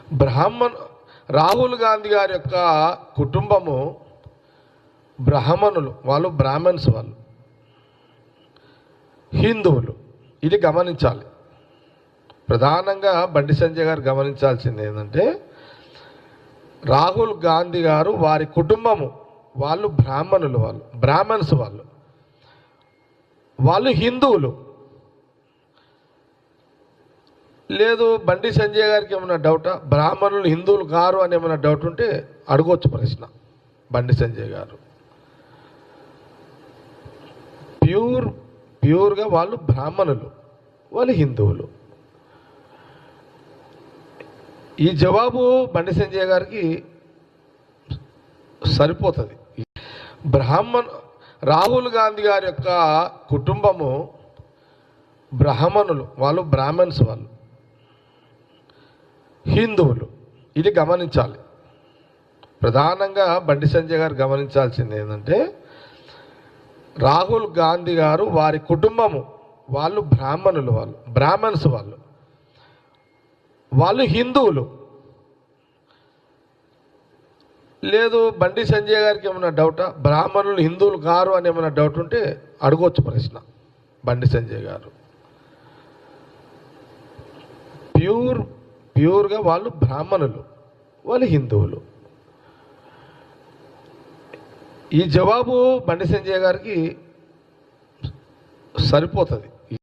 బ్రాహ్మణ్ రాహుల్ గాంధీ గారి యొక్క కుటుంబము బ్రాహ్మణులు, వాళ్ళు బ్రాహ్మణ్స్, వాళ్ళు హిందువులు. ఇది గమనించాలి. ప్రధానంగా బండి సంజయ్ గారు గమనించాల్సింది ఏంటంటే, రాహుల్ గాంధీ గారు వారి కుటుంబము వాళ్ళు బ్రాహ్మణులు, వాళ్ళు బ్రాహ్మణ్స్, వాళ్ళు హిందువులు. లేదు బండి సంజయ్ గారికి ఏమైనా డౌటా, బ్రాహ్మణులు హిందువులు కారు అని ఏమైనా డౌట్ ఉంటే అడగొచ్చు ప్రశ్న. బండి సంజయ్ గారు ప్యూర్గా వాళ్ళు బ్రాహ్మణులు, వాళ్ళు హిందువులు. ఈ జవాబు బండి సంజయ్ గారికి సరిపోతుంది. రాహుల్ గాంధీ గారి యొక్క కుటుంబము బ్రాహ్మణులు, వాళ్ళు బ్రాహ్మణ్స్, వాళ్ళు హిందువులు. ఇది గమనించాలి. ప్రధానంగా బండి సంజయ్ గారు గమనించాల్సింది ఏంటంటే, రాహుల్ గాంధీ గారు వారి కుటుంబము వాళ్ళు బ్రాహ్మణులు, వాళ్ళు బ్రాహ్మణ్స్, వాళ్ళు హిందువులు. లేదు బండి సంజయ్ గారికి ఏమైనా డౌటా, బ్రాహ్మణులు హిందువులు కారు అని ఏమైనా డౌట్ ఉంటే అడగొచ్చు ప్రశ్న. బండి సంజయ్ గారు ప్యూర్గా వాళ్ళు బ్రాహ్మణులు, వాళ్ళు హిందువులు. ఈ జవాబు బండి సంజయ్ గారికి సరిపోతుంది.